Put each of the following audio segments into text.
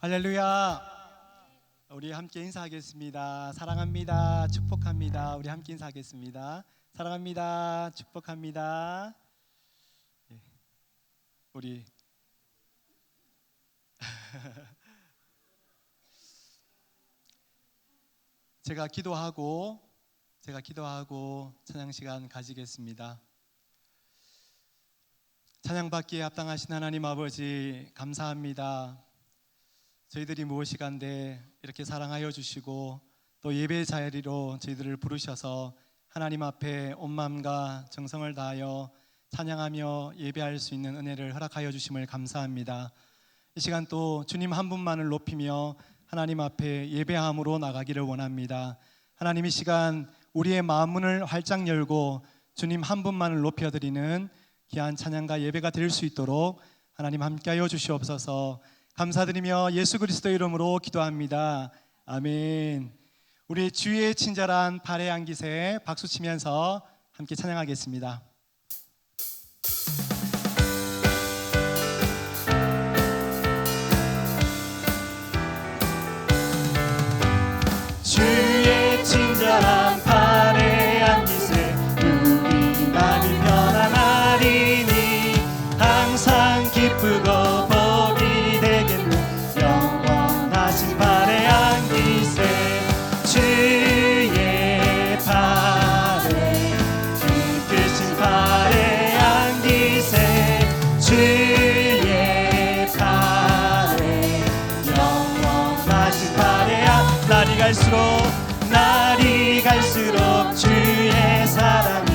할렐루야. 우리 함께 인사하겠습니다. 사랑합니다. 축복합니다. 우리 함께 인사하겠습니다. 사랑합니다. 축복합니다. 우리 제가 기도하고 찬양 시간 가지겠습니다. 찬양 받기에 합당하신 하나님 아버지 감사합니다. 저희들이 무엇이간데 이렇게 사랑하여 주시고 또 예배 자리로 저희들을 부르셔서 하나님 앞에 온 마음과 정성을 다하여 찬양하며 예배할 수 있는 은혜를 허락하여 주심을 감사합니다. 이 시간 또 주님 한 분만을 높이며 하나님 앞에 예배함으로 나가기를 원합니다. 하나님 이 시간 우리의 마음문을 활짝 열고 주님 한 분만을 높여드리는 귀한 찬양과 예배가 될 수 있도록 하나님 함께하여 주시옵소서. 감사드리며 예수 그리스도의 이름으로 기도합니다. 아멘. 우리 주의 친절한 발의 안깃에 박수 치면서 함께 찬양하겠습니다. 주의 친절한 발의 안깃에 우리 마음이 편안하리니 항상 기쁘고 복이 되겠네. 영원하신 발의 안깃에 주의 발에 깊으신 발의 안깃에 주의 발에 영원하신 발의 날이 갈수록 주의 사랑이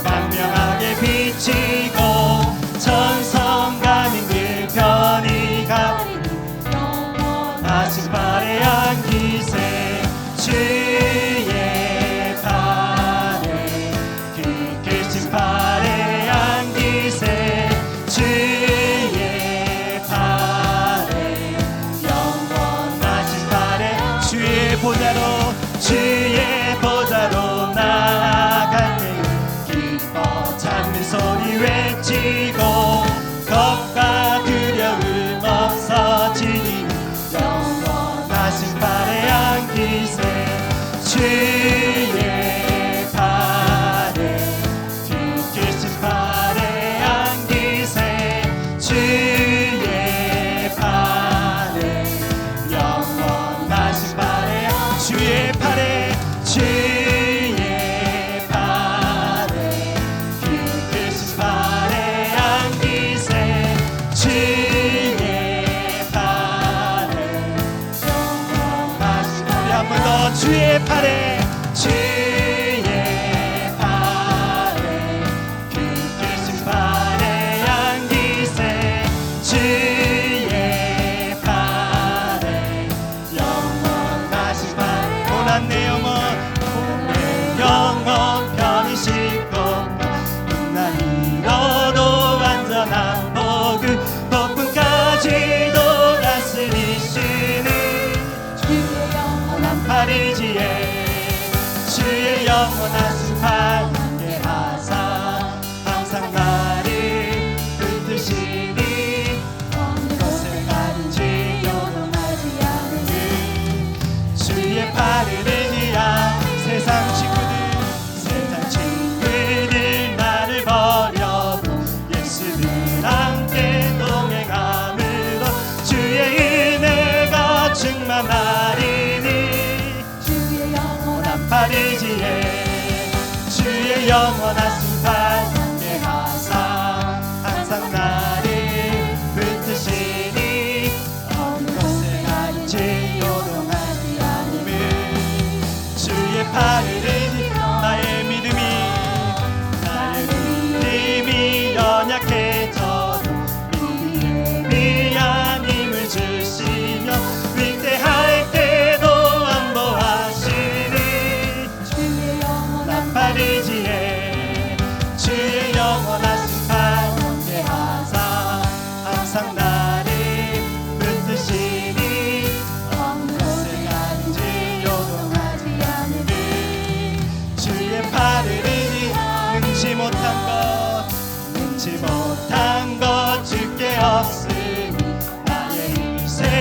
광명하게 비치고 천성가민들 편히 가리니 영원하신 발의 안깃에 주의 발에 깊으신 발의 안깃에 주의 발에 영원하신 발의 주의 보좌로 나아갈 때 기뻐 찬미 소리 외치고 겁과 두려움 없어지니 영원하신 발의 안깃에 주의 발에 깊으신 발의 안깃에 주의 발에 영원하신 발의 주의 팔에 깊으신 발의 안깃에 주의 팔에 영원하신 우리 한 번 더 주의 팔에 깊으신 발의 안깃에 주의 팔에 영원하신 발에 고난 내 영혼 편히 싣고 난 잃어도 완전한 복을 폭풍까지도 다스리시는 주의 영원한 팔이지에 주의 영원하신 팔 함께하사 항상 나를 붙드시니 어느 것에 가든지 요동하지 않으니 주의 팔을 의지한 세상 친구들 나를 버려도 예수는 함께 동행함으로 주의 은혜가 충만하리니 주의 영원한 팔이지에 주의 영원하신 팔 함께하사 항상 나를 붙드시니 어느 곳에 가든지 요동하지 않으니 주의 팔을 나의 믿음이 연약해져도 믿음에 위한 힘을 주시며 위태할 때도 안보하시니 주의 영원한 팔이지에 주의 영원하신 팔 함께하사 항상 나를 붙드시니 어느 곳에 가든지 요동하지 않으니 주의 팔을 능치 못한 것 주께 없으니 나의 인생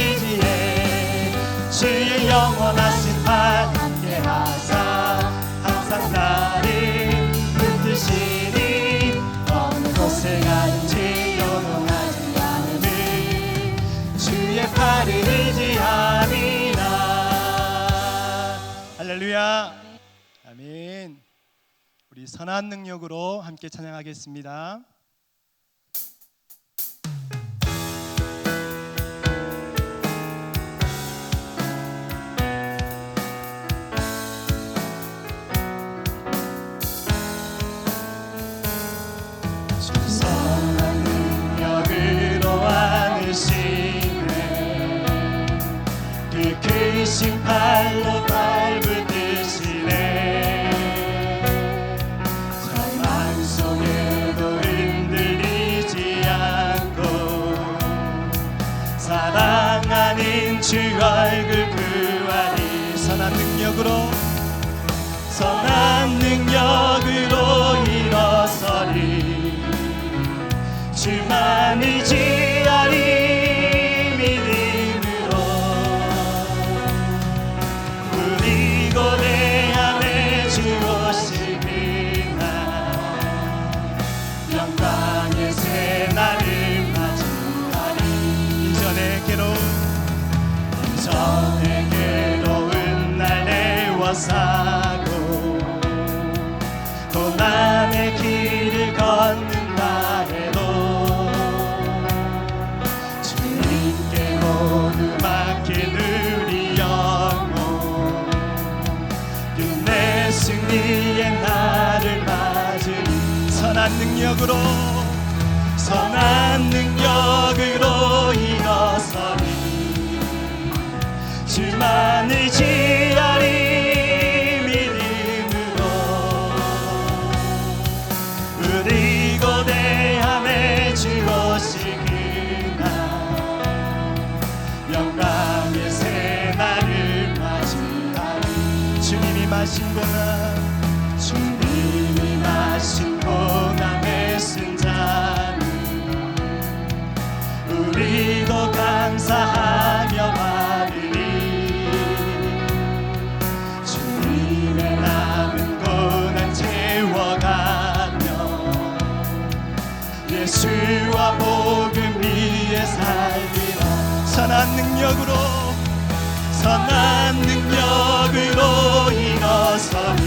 의지해 주의 영원하신 팔 함께 하사 항상 나를 붙드시니 어느 곳에 가든지 요동하지 않음을 주의 팔을 의지함이라. 할렐루야. 아멘. 우리 선한 능력으로 함께 찬양하겠습니다. 선한 능력으로 안으시네 그 크신 팔로 발붙드시네 절망 속에도 흔들리지 않고 사랑하는 주 얼굴 구하리. 선한 능력으로 일어서리 주만 의지하리 믿음으로 우리 고대 안에 주 오시구나 영광의 새날을 맞이하리. 이전의 괴로운 날 내워싸고 고난의 길을 걷는다 해도 주님께 모두 맡긴 우리 영혼 끝내 승리의 날을 맞으리. 선한 능력으로 일어서리 주만 의지하리 우리 고대함에 주 오시구나 영광의 새날을 맞이하리. 주님이 마신 고난의 승자는 우리도 감사하며 받으리. 주님의 남은 고난 채워가며 예수와 복음 위에 살리라. 선한 능력으로 일어서리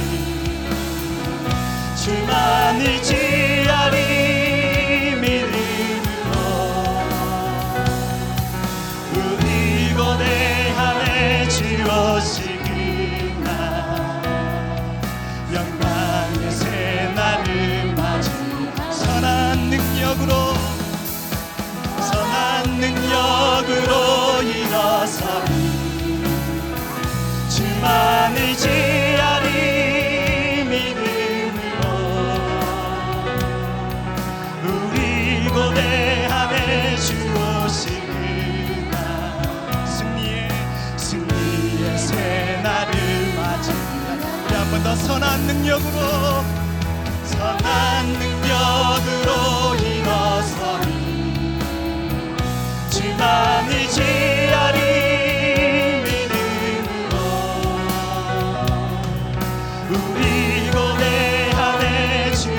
주만 의지하리 믿음으로 우리 고대함에 주 오시구나 영광의 새날을 맞이. 선한 능력으로 일어서리 주만 의지하리 믿음으로 우리 고대함에 주 오시구나 승리의 새날을 맞이하리. 우리 한 번 더 선한 능력으로 일어서리 주만 의지하리 믿음으로 우리 고대함에 주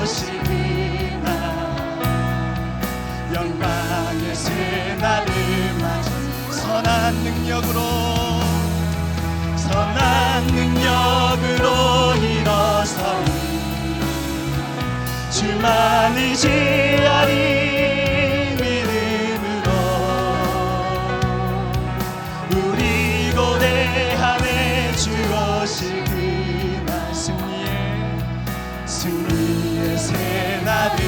오시구나 영광의 새날을 맞이. 선한 능력으로 일어서리 주만 의지하리 믿음으로 우리 고대함에 주 오시구나 승리의 새날을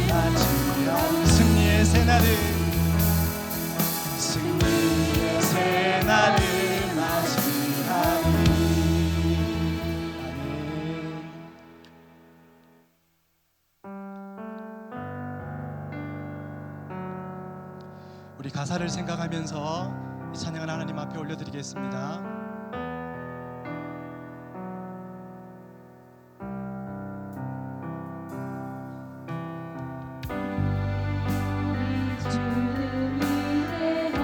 맞이하리. 승리의 새날을 맞이하리. 우리 가사를 생각하면서 이 찬양을 하나님 앞에 올려드리겠습니다. 주를 위대하여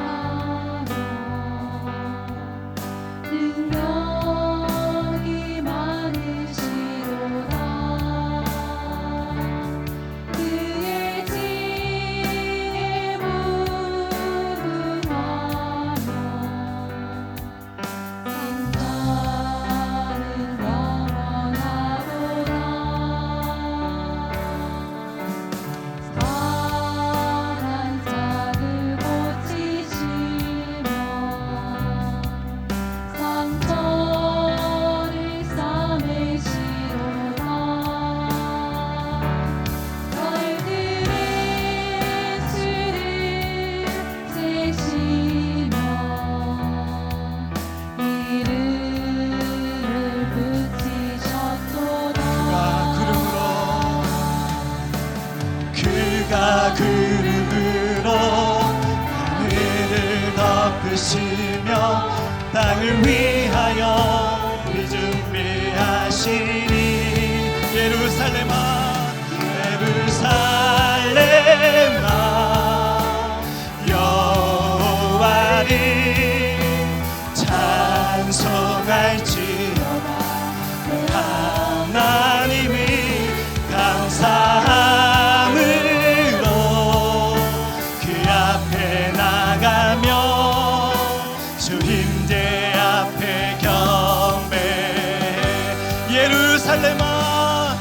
덮으시며 땅을 위하여 비 준비하시니 예루살렘아 예루살렘아 여호와를 찬송할지어다 내 하나님이 감사함으로 그 앞에 나가며 주 임재 앞에 경배해 예루살렘아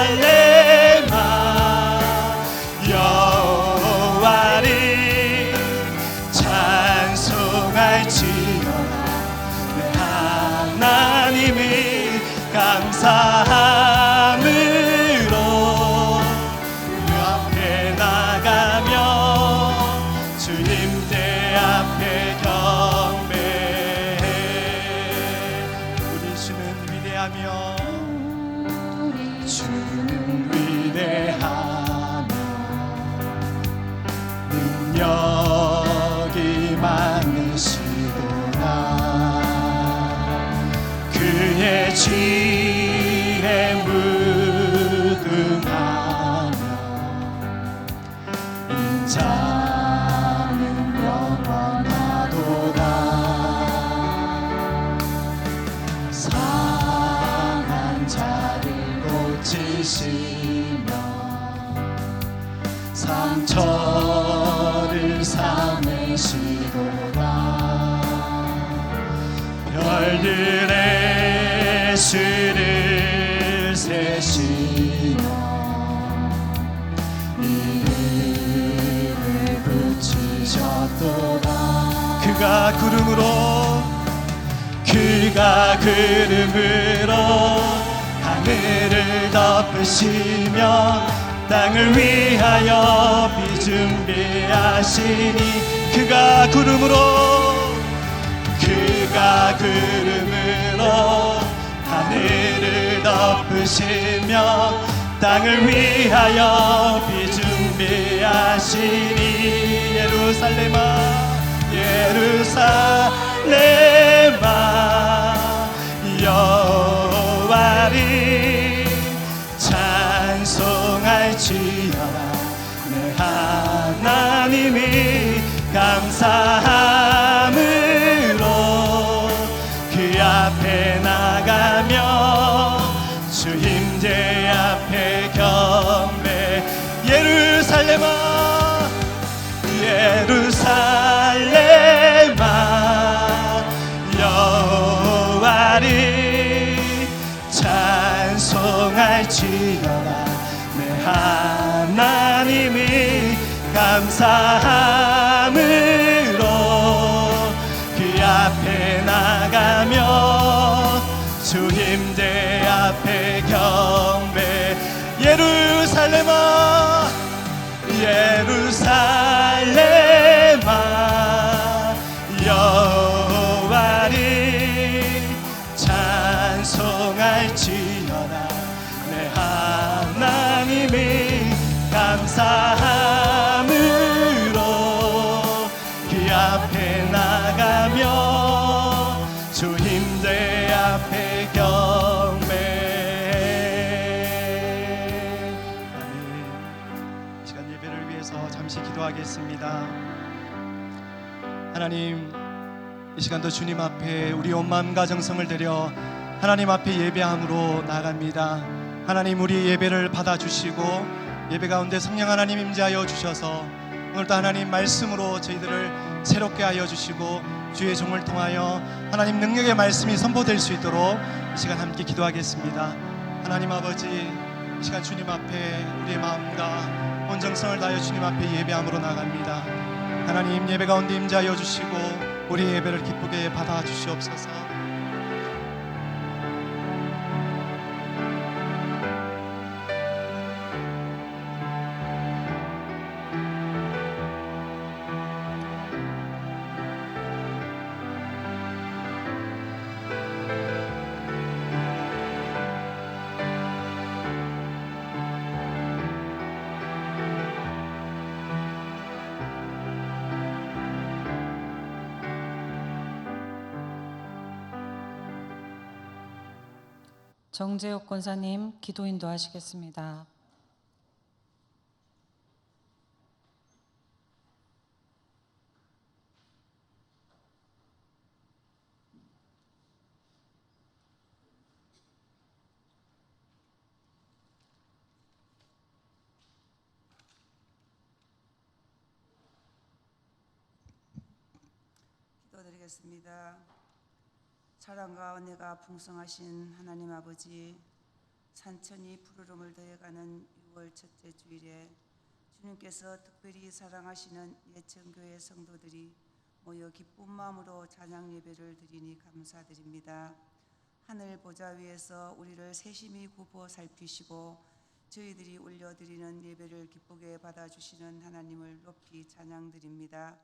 예루살렘아 여호와를 찬송할지어다 내 하나님이 감사함으로 그 앞에 나가며 주 임재 앞에 경배해 우리 주는 위대하며 주는 위대하며 능력이 많으시도다 그의 지혜 무궁하며 인자는 영원하도다 상한 자를 고치시며 상처를 삼으시도다 별들의 수를 세시며 이름을 붙이셨도다 그가 구름으로 하늘을 덮으시며 땅을 위하여 비 준비하시니 그가 구름으로 하늘을 덮으시며 땅을 위하여 비 준비하시니 예루살렘아 예루살렘아 여호와를 찬송할지어다 내 하나님이 감사함으로 그 앞에 나가며 주 임재 앞에 경배 예루살렘아 예루살렘아 여호와를 찬송할지어다 내 하나님이 감사함으로 그 앞에 나가며 주 임재 앞에 경배 예루살렘아 예루살렘아 여호와를 찬송할지어다 내 하나님이 감사함으로 그 앞에 나가며 주 임재 앞에 경배해 아멘. 이 시간 예배를 위해서 잠시 기도하겠습니다. 하나님 이 시간도 주님 앞에 우리 온 마음과 정성을 들여 하나님 앞에 예배함으로 나갑니다. 하나님 우리 예배를 받아주시고 예배 가운데 성령 하나님 임재하여 주셔서 오늘도 하나님 말씀으로 저희들을 새롭게 하여 주시고 주의 종을 통하여 하나님 능력의 말씀이 선포될 수 있도록 이 시간 함께 기도하겠습니다. 하나님 아버지 이 시간 주님 앞에 우리의 마음과 온 정성을 다하여 주님 앞에 예배함으로 나갑니다. 하나님 예배 가운데 임재하여 주시고 우리 예배를 기쁘게 받아 주시옵소서. 정재욱 권사님 기도 인도하시겠습니다. 기도드리겠습니다. 사랑과 은혜가 풍성하신 하나님 아버지, 산천이 푸르름을 더해가는 6월 첫째 주일에 주님께서 특별히 사랑하시는 예천교회 성도들이 모여 기쁜 마음으로 찬양 예배를 드리니 감사드립니다. 하늘 보좌 위에서 우리를 세심히 굽어 살피시고 저희들이 올려드리는 예배를 기쁘게 받아주시는 하나님을 높이 찬양드립니다.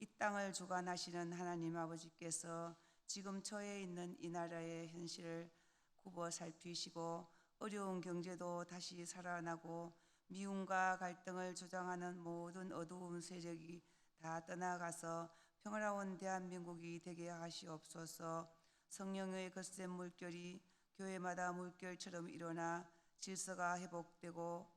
이 땅을 주관하시는 하나님 아버지께서 지금 처해 있는 이 나라의 현실을 굽어 살피시고 어려운 경제도 다시 살아나고 미움과 갈등을 조장하는 모든 어두운 세력이 다 떠나가서 평화로운 대한민국이 되게 하시옵소서. 성령의 거센 물결이 교회마다 물결처럼 일어나 질서가 회복되고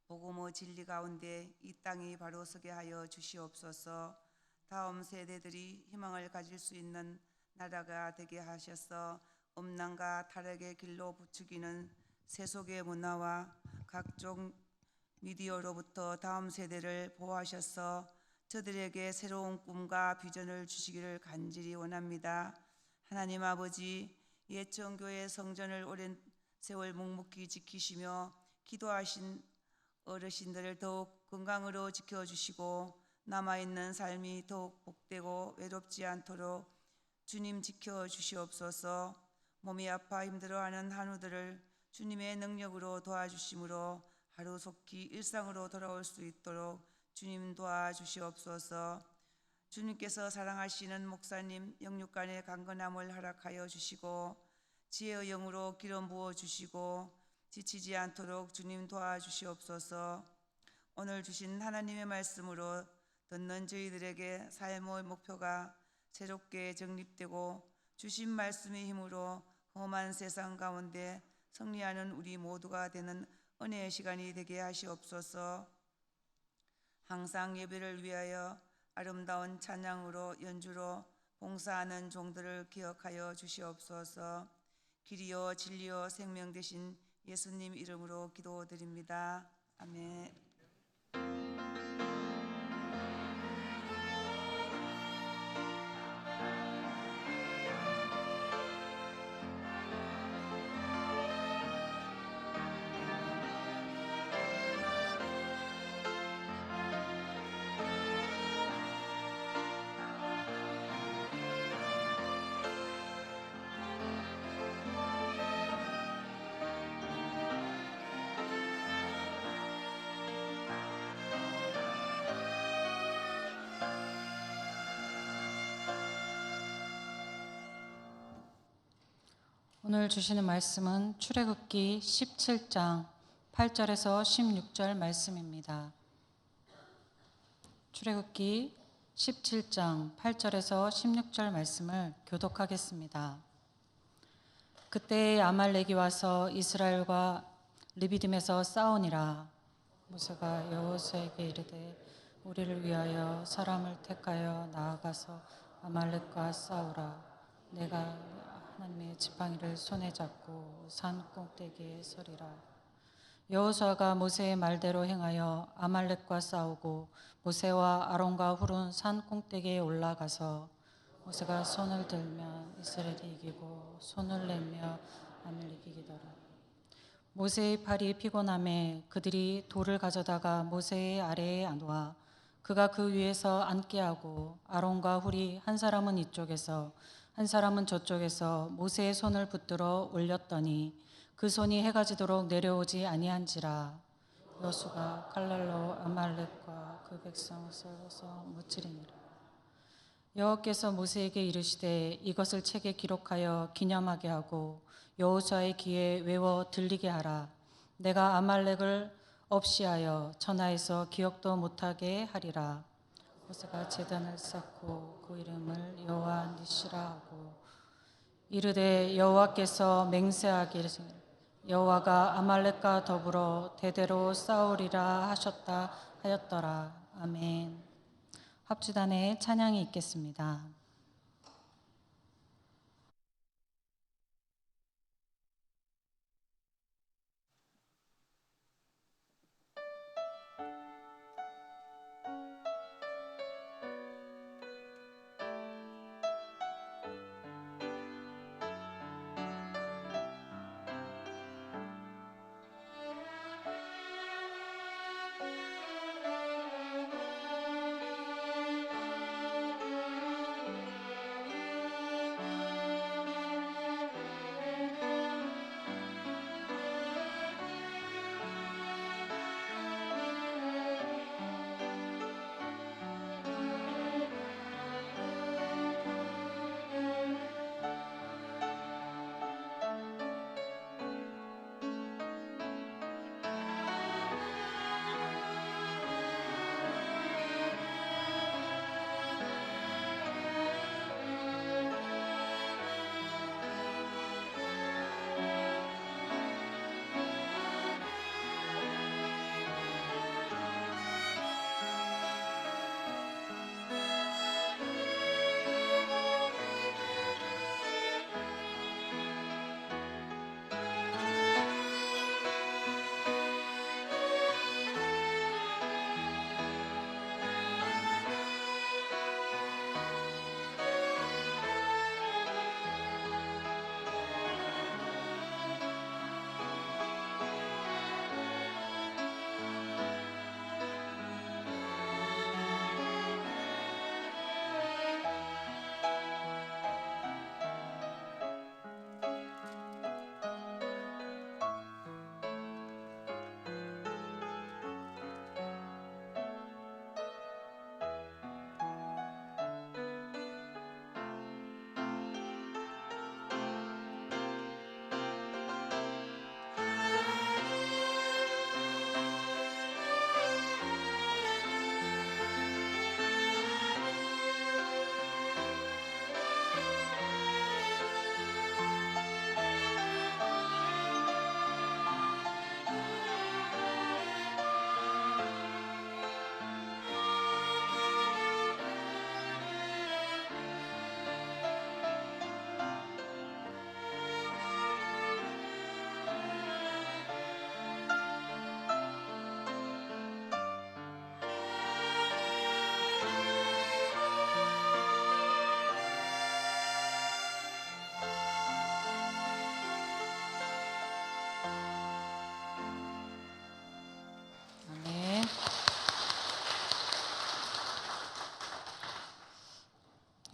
복음의 진리 가운데 이 땅이 바로 서게 하여 주시옵소서. 다음 세대들이 희망을 가질 수 있는 나라가 되게 하셔서 음란과 타락의 길로 부추기는 세속의 문화와 각종 미디어로부터 다음 세대를 보호하셔서 저들에게 새로운 꿈과 비전을 주시기를 간절히 원합니다. 하나님 아버지, 예천교회 성전을 오랜 세월 묵묵히 지키시며 기도하신 어르신들을 더욱 건강으로 지켜주시고 남아있는 삶이 더욱 복되고 외롭지 않도록 주님 지켜주시옵소서. 몸이 아파 힘들어하는 한우들을 주님의 능력으로 도와주심으로 하루속히 일상으로 돌아올 수 있도록 주님 도와주시옵소서. 주님께서 사랑하시는 목사님 영육간의 강건함을 허락하여 주시고 지혜의 영으로 기름 부어주시고 지치지 않도록 주님 도와주시옵소서. 오늘 주신 하나님의 말씀으로 듣는 저희들에게 삶의 목표가 새롭게 정립되고 주신 말씀의 힘으로 험한 세상 가운데 승리하는 우리 모두가 되는 은혜의 시간이 되게 하시옵소서. 항상 예배를 위하여 아름다운 찬양으로 연주로 봉사하는 종들을 기억하여 주시옵소서. 길이요 진리요 생명 되신 예수님 이름으로 기도드립니다. 아멘. 오늘 주시는 말씀은 출애굽기 17장 8절에서 16절 말씀입니다. 출애굽기 17장 8절에서 16절 말씀을 교독하겠습니다. 그때 아말렉이 와서 이스라엘과 르비딤에서 싸우니라. 모세가 여호수아에게 이르되 우리를 위하여 사람을 택하여 나아가서 아말렉과 싸우라. 내가 하나님의 지팡이를 손에 잡고 산 꼭대기에 서리라. 여호수아가 모세의 말대로 행하여 아말렉과 싸우고 모세와 아론과 훌은 산 꼭대기에 올라가서 모세가 손을 들면 이스라엘이 이기고 손을 내며 아말렉이 이기더라. 모세의 팔이 피곤함에 그들이 돌을 가져다가 모세의 아래에 놓아 그가 그 위에서 앉게 하고 아론과 훌이 한 사람은 이쪽에서 한 사람은 저쪽에서 모세의 손을 붙들어 올렸더니 그 손이 해가 지도록 내려오지 아니한지라. 여호수아가 칼날로 아말렉과 그 백성을 썰어서 무찌르니라. 여호와께서 모세에게 이르시되 이것을 책에 기록하여 기념하게 하고 여호수아의 귀에 외워 들리게 하라. 내가 아말렉을 없이하여 천하에서 기억도 못하게 하리라. 모세가 제단을 쌓고 그 이름을 여호와 니시라 하고 이르되 여호와께서 맹세하기를 여호와가 아말렉과 더불어 대대로 싸우리라 하셨다 하였더라. 아멘. 합주단의 찬양이 있겠습니다.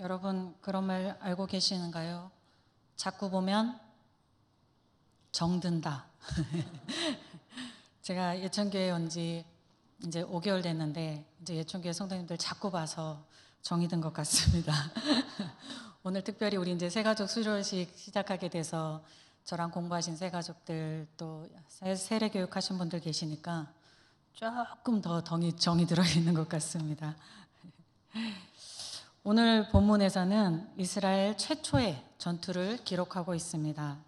여러분 그런 말 알고 계시는가요? 자꾸 보면 정든다. 제가 예천교회 온 지 이제 5개월 됐는데 이제 예천교회 성도님들 자꾸 봐서 정이 든 것 같습니다. 오늘 특별히 우리 이제 새가족 수료식 시작하게 돼서 저랑 공부하신 새가족들 또 세례 교육하신 분들 계시니까 조금 더 정이 들어 있는 것 같습니다. 오늘 본문에서는 이스라엘 최초의 전투를 기록하고 있습니다.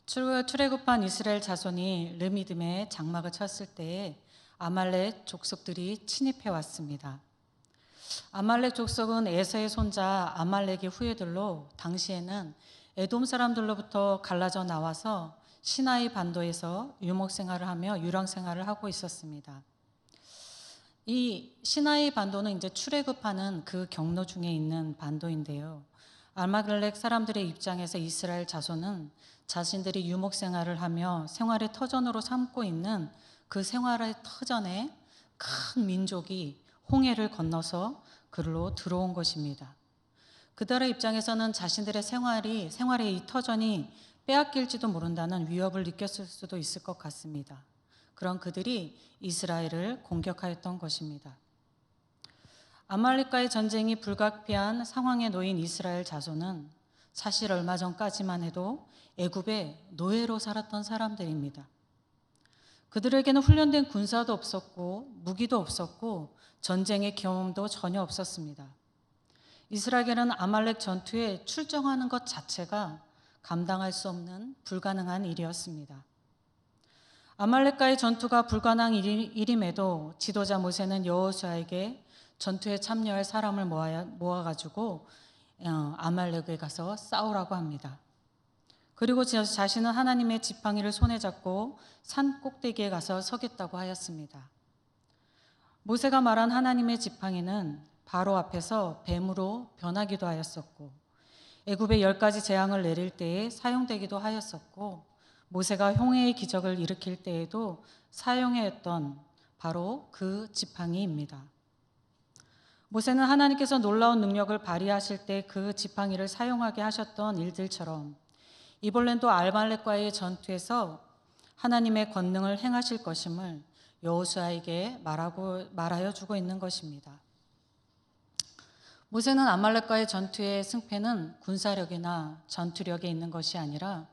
출애굽한 이스라엘 자손이 르미딤에 장막을 쳤을 때에 아말렉 족속들이 침입해 왔습니다. 아말렉 족속은 에서의 손자 아말렉의 후예들로 당시에는 에돔 사람들로부터 갈라져 나와서 시나이 반도에서 유목 생활을 하며 유랑 생활을 하고 있었습니다. 이 시나이 반도는 이제 출애굽하는 그 경로 중에 있는 반도인데요. 아말렉 사람들의 입장에서 이스라엘 자손은 자신들이 유목 생활을 하며 생활의 터전으로 삼고 있는 그 생활의 터전에 큰 민족이 홍해를 건너서 그리로 들어온 것입니다. 그들의 입장에서는 자신들의 생활의 이 터전이 빼앗길지도 모른다는 위협을 느꼈을 수도 있을 것 같습니다. 그런 그들이 이스라엘을 공격하였던 것입니다. 아말렉과의 전쟁이 불가피한 상황에 놓인 이스라엘 자손은 사실 얼마 전까지만 해도 애굽의 노예로 살았던 사람들입니다. 그들에게는 훈련된 군사도 없었고 무기도 없었고 전쟁의 경험도 전혀 없었습니다. 이스라엘은 아말렉 전투에 출정하는 것 자체가 감당할 수 없는 불가능한 일이었습니다. 아말렉과의 전투가 불가능한 일임에도 지도자 모세는 여호수아에게 전투에 참여할 사람을 모아가지고 아말렉에 가서 싸우라고 합니다. 그리고 자신은 하나님의 지팡이를 손에 잡고 산 꼭대기에 가서 서겠다고 하였습니다. 모세가 말한 하나님의 지팡이는 바로 앞에서 뱀으로 변하기도 하였었고 애굽에 10가지 재앙을 내릴 때에 사용되기도 하였었고 모세가 홍해의 기적을 일으킬 때에도 사용했던 바로 그 지팡이입니다. 모세는 하나님께서 놀라운 능력을 발휘하실 때 그 지팡이를 사용하게 하셨던 일들처럼 이번에도 아말렉과의 전투에서 하나님의 권능을 행하실 것임을 여호수아에게 말하여 주고 있는 것입니다. 모세는 아말렉과의 전투의 승패는 군사력이나 전투력에 있는 것이 아니라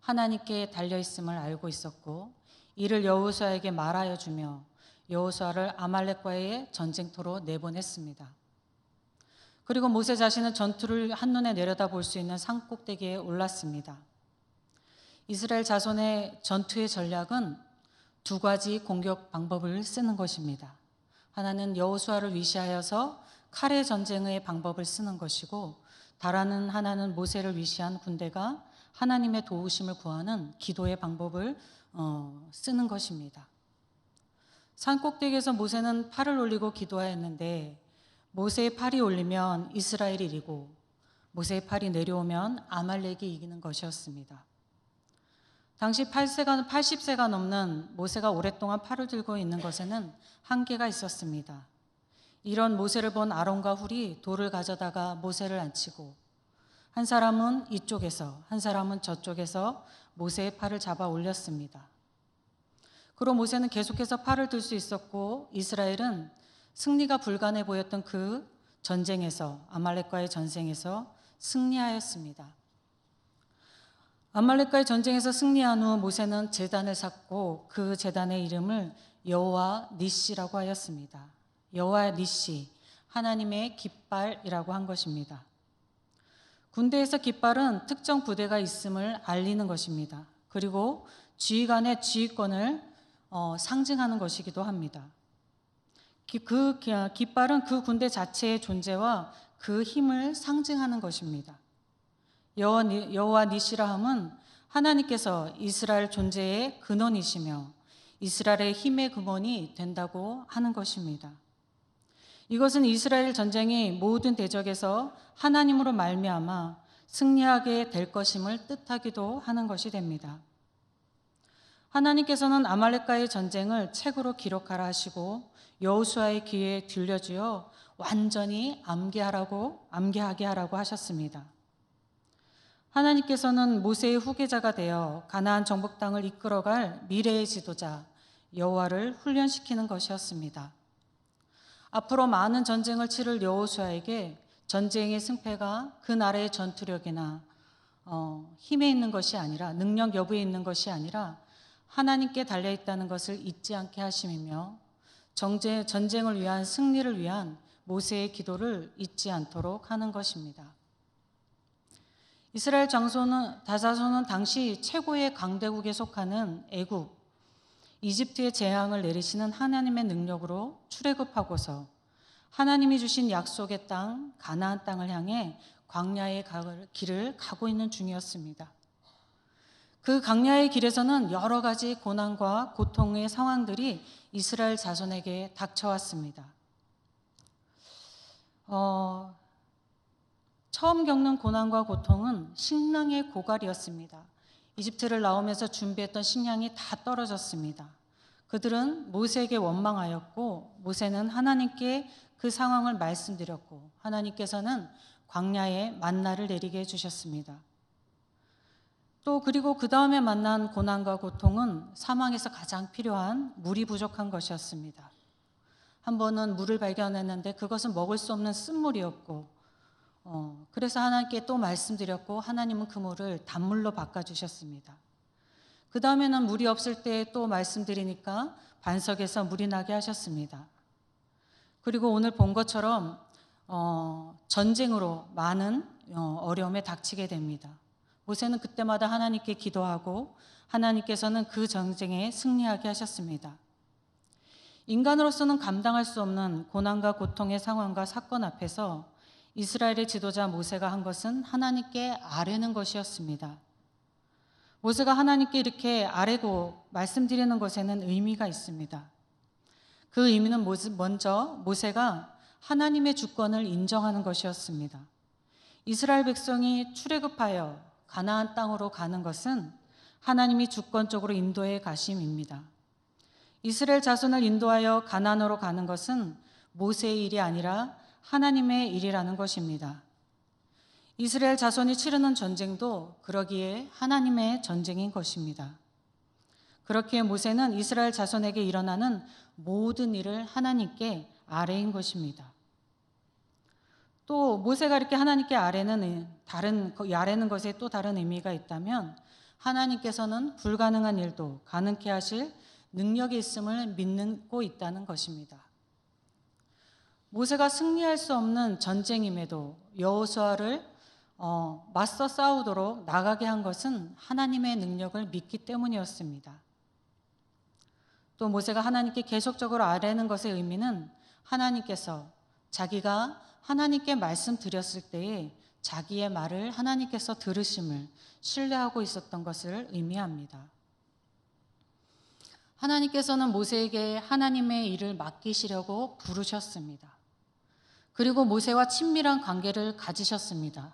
하나님께 달려 있음을 알고 있었고 이를 여호수아에게 말하여 주며 여호수아를 아말렉과의 전쟁터로 내보냈습니다. 그리고 모세 자신은 전투를 한눈에 내려다볼 수 있는 산 꼭대기에 올랐습니다. 이스라엘 자손의 전투의 전략은 2가지 공격 방법을 쓰는 것입니다. 하나는 여호수아를 위시하여서 칼의 전쟁의 방법을 쓰는 것이고 다른 하나는 모세를 위시한 군대가 하나님의 도우심을 구하는 기도의 방법을 쓰는 것입니다. 산 꼭대기에서 모세는 팔을 올리고 기도하였는데 모세의 팔이 올리면 이스라엘이 이기고 모세의 팔이 내려오면 아말렉이 이기는 것이었습니다. 당시 80세가 넘는 모세가 오랫동안 팔을 들고 있는 것에는 한계가 있었습니다. 이런 모세를 본 아론과 훌이 돌을 가져다가 모세를 앉히고 한 사람은 이쪽에서 한 사람은 저쪽에서 모세의 팔을 잡아 올렸습니다. 그로 모세는 계속해서 팔을 들 수 있었고 이스라엘은 승리가 불가능해 보였던 그 전쟁에서 아말렉과의 전쟁에서 승리하였습니다. 아말렉과의 전쟁에서 승리한 후 모세는 제단을 쌓고 그 제단의 이름을 여호와 니시라고 하였습니다. 여호와 니시, 하나님의 깃발이라고 한 것입니다. 군대에서 깃발은 특정 부대가 있음을 알리는 것입니다. 그리고 지휘관의 지휘권을 상징하는 것이기도 합니다. 그 깃발은 그 군대 자체의 존재와 그 힘을 상징하는 것입니다. 여호와 니시라 함은 하나님께서 이스라엘 존재의 근원이시며 이스라엘의 힘의 근원이 된다고 하는 것입니다. 이것은 이스라엘 전쟁이 모든 대적에서 하나님으로 말미암아 승리하게 될 것임을 뜻하기도 하는 것이 됩니다. 하나님께서는 아말렉과의 전쟁을 책으로 기록하라 하시고 여호수아의 귀에 들려주어 완전히 암기하게 하라고 하셨습니다. 하나님께서는 모세의 후계자가 되어 가나안 정복 땅을 이끌어갈 미래의 지도자 여호와를 훈련시키는 것이었습니다. 앞으로 많은 전쟁을 치를 여호수아에게 전쟁의 승패가 그 나라의 전투력이나 힘에 있는 것이 아니라 능력 여부에 있는 것이 아니라 하나님께 달려있다는 것을 잊지 않게 하심이며 전쟁을 위한 승리를 위한 모세의 기도를 잊지 않도록 하는 것입니다. 이스라엘 다자손은 당시 최고의 강대국에 속하는 애굽, 이집트의 재앙을 내리시는 하나님의 능력으로 출애굽하고서 하나님이 주신 약속의 땅, 가나안 땅을 향해 광야의 길을 가고 있는 중이었습니다. 그 광야의 길에서는 여러 가지 고난과 고통의 상황들이 이스라엘 자손에게 닥쳐왔습니다. 처음 겪는 고난과 고통은 식량의 고갈이었습니다. 이집트를 나오면서 준비했던 식량이 다 떨어졌습니다. 그들은 모세에게 원망하였고 모세는 하나님께 그 상황을 말씀드렸고 하나님께서는 광야에 만나를 내리게 해주셨습니다. 또 그리고 그 다음에 만난 고난과 고통은 사망에서 가장 필요한 물이 부족한 것이었습니다. 한 번은 물을 발견했는데 그것은 먹을 수 없는 쓴물이었고 그래서 하나님께 또 말씀드렸고 하나님은 그 물을 단물로 바꿔주셨습니다. 그 다음에는 물이 없을 때 또 말씀드리니까 반석에서 물이 나게 하셨습니다. 그리고 오늘 본 것처럼 전쟁으로 많은 어려움에 닥치게 됩니다. 모세는 그때마다 하나님께 기도하고 하나님께서는 그 전쟁에 승리하게 하셨습니다. 인간으로서는 감당할 수 없는 고난과 고통의 상황과 사건 앞에서 이스라엘의 지도자 모세가 한 것은 하나님께 아뢰는 것이었습니다. 모세가 하나님께 이렇게 아뢰고 말씀드리는 것에는 의미가 있습니다. 그 의미는 먼저 모세가 하나님의 주권을 인정하는 것이었습니다. 이스라엘 백성이 출애굽하여 가나안 땅으로 가는 것은 하나님이 주권적으로 인도해 가심입니다. 이스라엘 자손을 인도하여 가나안으로 가는 것은 모세의 일이 아니라 하나님의 일이라는 것입니다. 이스라엘 자손이 치르는 전쟁도 그러기에 하나님의 전쟁인 것입니다. 그렇기에 모세는 이스라엘 자손에게 일어나는 모든 일을 하나님께 아뢰인 것입니다. 또 모세가 이렇게 하나님께 아뢰는 것에 또 다른 의미가 있다면 하나님께서는 불가능한 일도 가능케 하실 능력이 있음을 믿고 있다는 것입니다. 모세가 승리할 수 없는 전쟁임에도 여호수아를 맞서 싸우도록 나가게 한 것은 하나님의 능력을 믿기 때문이었습니다. 또 모세가 하나님께 계속적으로 아뢰는 것의 의미는 하나님께서 자기가 하나님께 말씀드렸을 때에 자기의 말을 하나님께서 들으심을 신뢰하고 있었던 것을 의미합니다. 하나님께서는 모세에게 하나님의 일을 맡기시려고 부르셨습니다. 그리고 모세와 친밀한 관계를 가지셨습니다.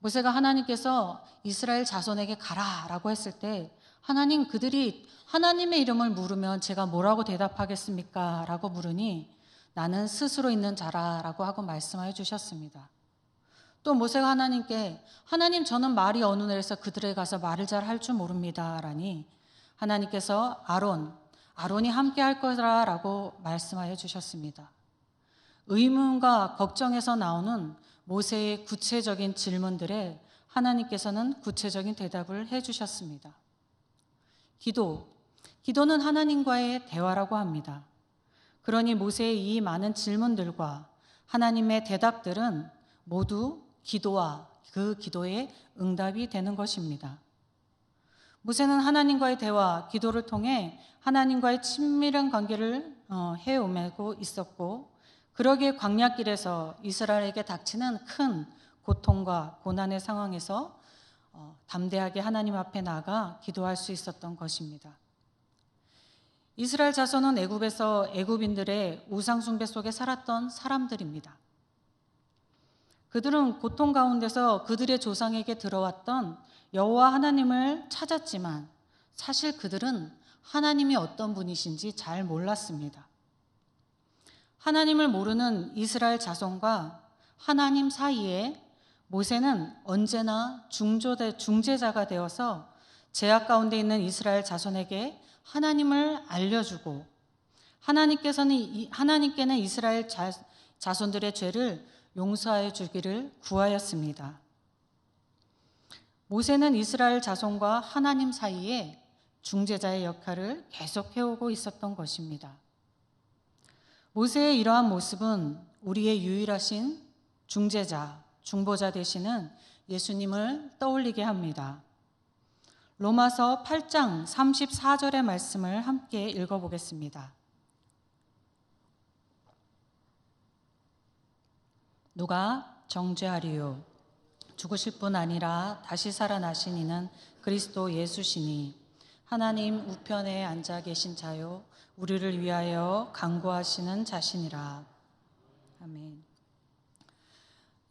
모세가 하나님께서 이스라엘 자손에게 가라라고 했을 때 하나님, 그들이 하나님의 이름을 물으면 제가 뭐라고 대답하겠습니까? 라고 물으니 나는 스스로 있는 자라라고 하고 말씀하여 주셨습니다. 또 모세가 하나님께 하나님, 저는 말이 어느 날에서 그들에게 가서 말을 잘 할 줄 모릅니다 라니 하나님께서 아론이 함께 할 거라라고 말씀하여 주셨습니다. 의문과 걱정에서 나오는 모세의 구체적인 질문들에 하나님께서는 구체적인 대답을 해 주셨습니다. 기도는 하나님과의 대화라고 합니다. 그러니 모세의 이 많은 질문들과 하나님의 대답들은 모두 기도와 그 기도의 응답이 되는 것입니다. 모세는 하나님과의 대화, 기도를 통해 하나님과의 친밀한 관계를 해오고 있었고, 그러기에 광야길에서 이스라엘에게 닥치는 큰 고통과 고난의 상황에서 담대하게 하나님 앞에 나아가 기도할 수 있었던 것입니다. 이스라엘 자손은 애굽에서 애굽인들의 우상 숭배 속에 살았던 사람들입니다. 그들은 고통 가운데서 그들의 조상에게 들어왔던 여호와 하나님을 찾았지만 사실 그들은 하나님이 어떤 분이신지 잘 몰랐습니다. 하나님을 모르는 이스라엘 자손과 하나님 사이에 모세는 언제나 중재자가 되어서 제약 가운데 있는 이스라엘 자손에게 하나님을 알려주고 하나님께는 이스라엘 자손들의 죄를 용서하여 주기를 구하였습니다. 모세는 이스라엘 자손과 하나님 사이에 중재자의 역할을 계속 해오고 있었던 것입니다. 모세의 이러한 모습은 우리의 유일하신 중재자, 중보자 되시는 예수님을 떠올리게 합니다. 로마서 8장 34절의 말씀을 함께 읽어보겠습니다. 누가 정죄하리요? 죽으실 뿐 아니라 다시 살아나신 이는 그리스도 예수시니 하나님 우편에 앉아 계신 자요 우리를 위하여 간구하시는 자신이라. 아멘.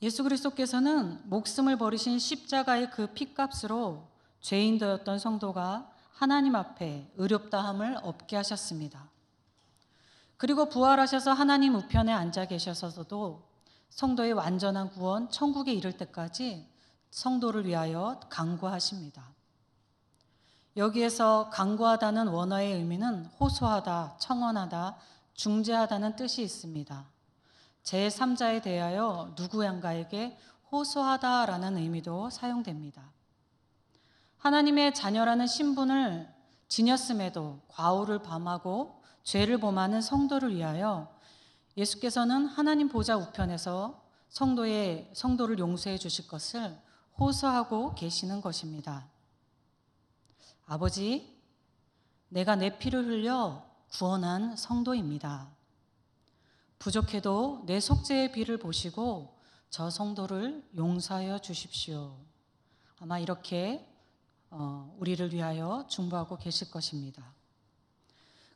예수 그리스도께서는 목숨을 버리신 십자가의 그 핏값으로 죄인 되었던 성도가 하나님 앞에 의롭다함을 얻게 하셨습니다. 그리고 부활하셔서 하나님 우편에 앉아 계셔서도 성도의 완전한 구원, 천국에 이를 때까지 성도를 위하여 간구하십니다. 여기에서 간구하다는 원어의 의미는 호소하다, 청원하다, 중재하다는 뜻이 있습니다. 제3자에 대하여 누구인가에게 호소하다라는 의미도 사용됩니다. 하나님의 자녀라는 신분을 지녔음에도 과오를 범하고 죄를 범하는 성도를 위하여 예수께서는 하나님 보좌 우편에서 성도를 용서해 주실 것을 호소하고 계시는 것입니다. 아버지, 내가 내 피를 흘려 구원한 성도입니다. 부족해도 내 속죄의 비를 보시고 저 성도를 용서하여 주십시오. 아마 이렇게 우리를 위하여 중보하고 계실 것입니다.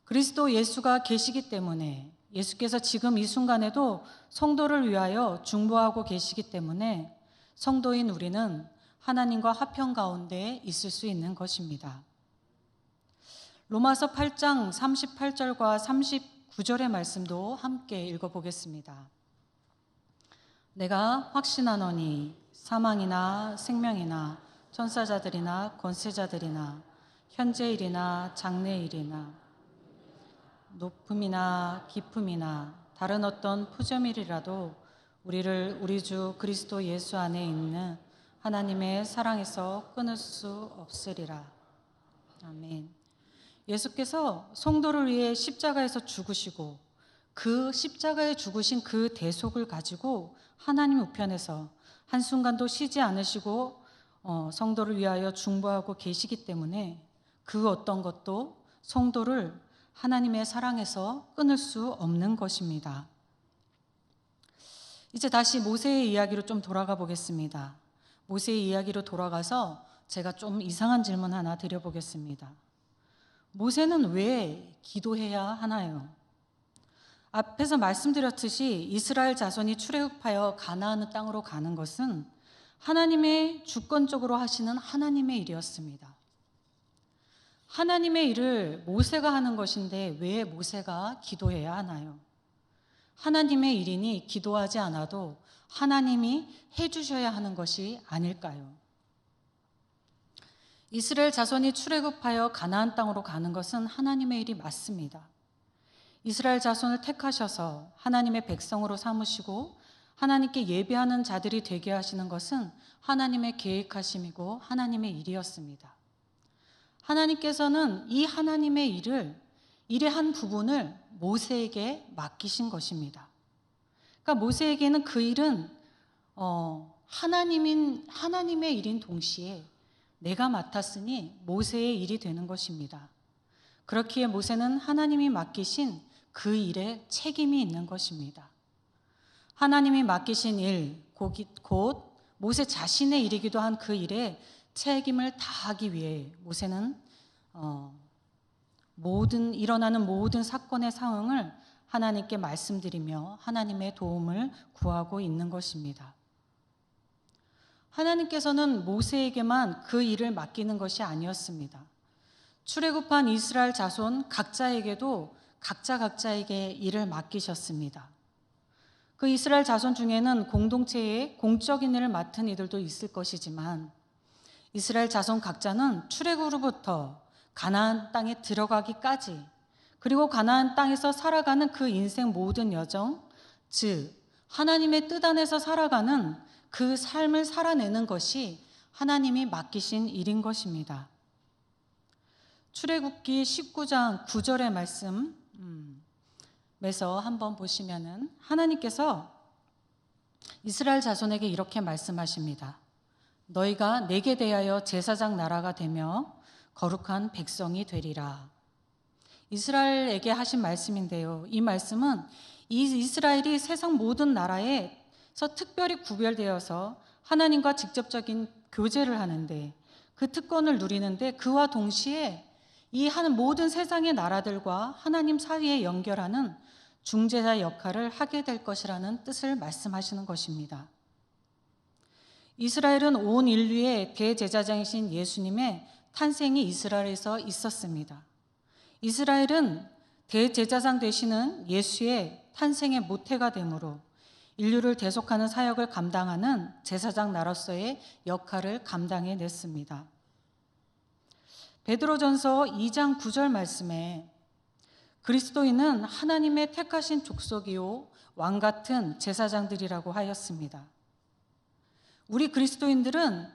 그리스도 예수가 계시기 때문에, 예수께서 지금 이 순간에도 성도를 위하여 중보하고 계시기 때문에 성도인 우리는 하나님과 화평 가운데 있을 수 있는 것입니다. 로마서 8장 38절과 39절의 말씀도 함께 읽어보겠습니다. 내가 확신하노니 사망이나 생명이나 천사자들이나 권세자들이나 현재일이나 장래일이나 높음이나 깊음이나 다른 어떤 푸점일이라도 우리를 우리 주 그리스도 예수 안에 있는 하나님의 사랑에서 끊을 수 없으리라. 아멘. 예수께서 성도를 위해 십자가에서 죽으시고 그 십자가에 죽으신 그 대속을 가지고 하나님 우편에서 한순간도 쉬지 않으시고 성도를 위하여 중보하고 계시기 때문에 그 어떤 것도 성도를 하나님의 사랑에서 끊을 수 없는 것입니다. 이제 다시 모세의 이야기로 좀 돌아가 보겠습니다. 모세의 이야기로 돌아가서 제가 좀 이상한 질문 하나 드려보겠습니다. 모세는 왜 기도해야 하나요? 앞에서 말씀드렸듯이 이스라엘 자손이 출애굽하여 가나안 땅으로 가는 것은 하나님의 주권적으로 하시는 하나님의 일이었습니다. 하나님의 일을 모세가 하는 것인데 왜 모세가 기도해야 하나요? 하나님의 일이니 기도하지 않아도 하나님이 해주셔야 하는 것이 아닐까요? 이스라엘 자손이 출애굽하여 가나안 땅으로 가는 것은 하나님의 일이 맞습니다. 이스라엘 자손을 택하셔서 하나님의 백성으로 삼으시고 하나님께 예배하는 자들이 되게 하시는 것은 하나님의 계획하심이고 하나님의 일이었습니다. 하나님께서는 이 하나님의 일의 한 부분을 모세에게 맡기신 것입니다. 그러니까 모세에게는 그 일은 하나님의 일인 동시에 내가 맡았으니 모세의 일이 되는 것입니다. 그렇기에 모세는 하나님이 맡기신 그 일에 책임이 있는 것입니다. 하나님이 맡기신 일, 곧 모세 자신의 일이기도 한 그 일에 책임을 다하기 위해 모세는 일어나는 모든 사건의 상황을 하나님께 말씀드리며 하나님의 도움을 구하고 있는 것입니다. 하나님께서는 모세에게만 그 일을 맡기는 것이 아니었습니다. 출애굽한 이스라엘 자손 각자에게도 각자에게 일을 맡기셨습니다. 그 이스라엘 자손 중에는 공동체의 공적인 일을 맡은 이들도 있을 것이지만 이스라엘 자손 각자는 출애굽으로부터 가나안 땅에 들어가기까지 그리고 가나안 땅에서 살아가는 그 인생 모든 여정, 즉 하나님의 뜻 안에서 살아가는 그 삶을 살아내는 것이 하나님이 맡기신 일인 것입니다. 출애굽기 19장 9절의 말씀에서 한번 보시면은 하나님께서 이스라엘 자손에게 이렇게 말씀하십니다. 너희가 내게 대하여 제사장 나라가 되며 거룩한 백성이 되리라. 이스라엘에게 하신 말씀인데요. 이 말씀은 이스라엘이 세상 모든 나라에서 특별히 구별되어서 하나님과 직접적인 교제를 하는데 그 특권을 누리는데 그와 동시에 이 모든 세상의 나라들과 하나님 사이에 연결하는 중재자 역할을 하게 될 것이라는 뜻을 말씀하시는 것입니다. 이스라엘은 온 인류의 대제사장이신 예수님의 탄생이 이스라엘에서 있었습니다. 이스라엘은 대제사장 되시는 예수의 탄생의 모태가 되므로 인류를 대속하는 사역을 감당하는 제사장 나로서의 역할을 감당해냈습니다. 베드로전서 2장 9절 말씀에 그리스도인은 하나님의 택하신 족속이요 왕 같은 제사장들이라고 하였습니다. 우리 그리스도인들은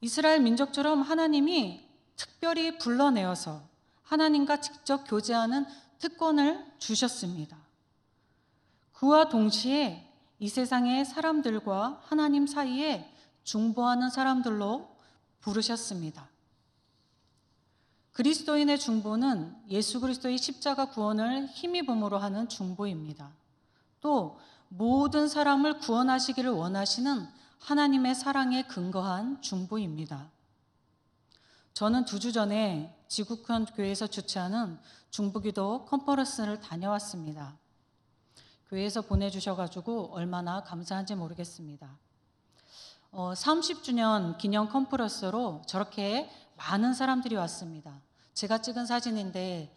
이스라엘 민족처럼 하나님이 특별히 불러내어서 하나님과 직접 교제하는 특권을 주셨습니다. 그와 동시에 이 세상의 사람들과 하나님 사이에 중보하는 사람들로 부르셨습니다. 그리스도인의 중보는 예수 그리스도의 십자가 구원을 힘입음으로 하는 중보입니다. 또 모든 사람을 구원하시기를 원하시는 하나님의 사랑에 근거한 중보입니다. 저는 2주 전에 지구촌 교회에서 주최하는 중보기도 컨퍼런스를 다녀왔습니다. 교회에서 보내주셔가지고 얼마나 감사한지 모르겠습니다. 30주년 기념 컨퍼런스로 저렇게 많은 사람들이 왔습니다. 제가 찍은 사진인데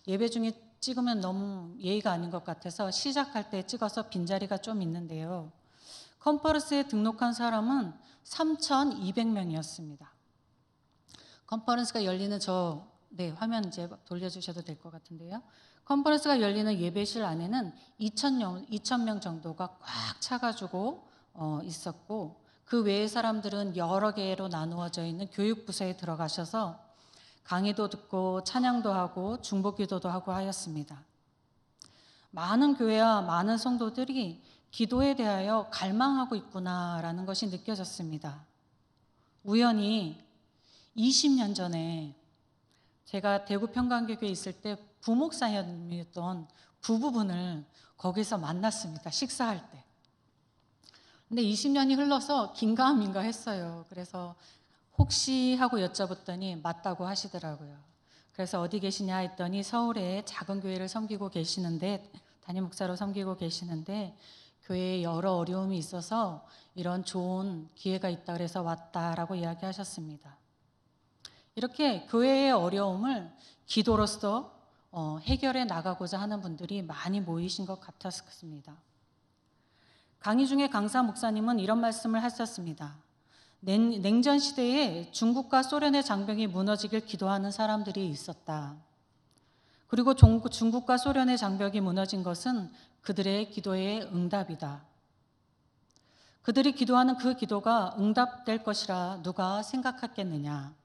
예배 중에 찍으면 너무 예의가 아닌 것 같아서 시작할 때 찍어서 빈자리가 좀 있는데요. 컨퍼런스에 등록한 사람은 3,200명이었습니다. 컨퍼런스가 열리는 화면 이제 돌려주셔도 될 것 같은데요. 컨퍼런스가 열리는 예배실 안에는 2,000명 정도가 꽉 차가지고 있었고, 그 외의 사람들은 여러 개로 나누어져 있는 교육부서에 들어가셔서 강의도 듣고 찬양도 하고 중보기도도 하고 하였습니다. 많은 교회와 많은 성도들이 기도에 대하여 갈망하고 있구나라는 것이 느껴졌습니다. 우연히 20년 전에 제가 대구 평강교회에 있을 때 부목사님이었던 부부분을 거기서 만났습니다. 식사할 때. 근데 20년이 흘러서 긴가민가 했어요. 그래서 혹시 하고 여쭤봤더니 맞다고 하시더라고요. 그래서 어디 계시냐 했더니 서울에 작은 교회를 섬기고 계시는데, 담임 목사로 섬기고 계시는데 교회에 여러 어려움이 있어서 이런 좋은 기회가 있다 그래서 왔다라고 이야기하셨습니다. 이렇게 교회의 어려움을 기도로서 해결해 나가고자 하는 분들이 많이 모이신 것 같았습니다. 강의 중에 강사 목사님은 이런 말씀을 하셨습니다. 냉전 시대에 중국과 소련의 장벽이 무너지길 기도하는 사람들이 있었다. 그리고 중국과 소련의 장벽이 무너진 것은 그들의 기도의 응답이다. 그들이 기도하는 그 기도가 응답될 것이라 누가 생각했겠느냐.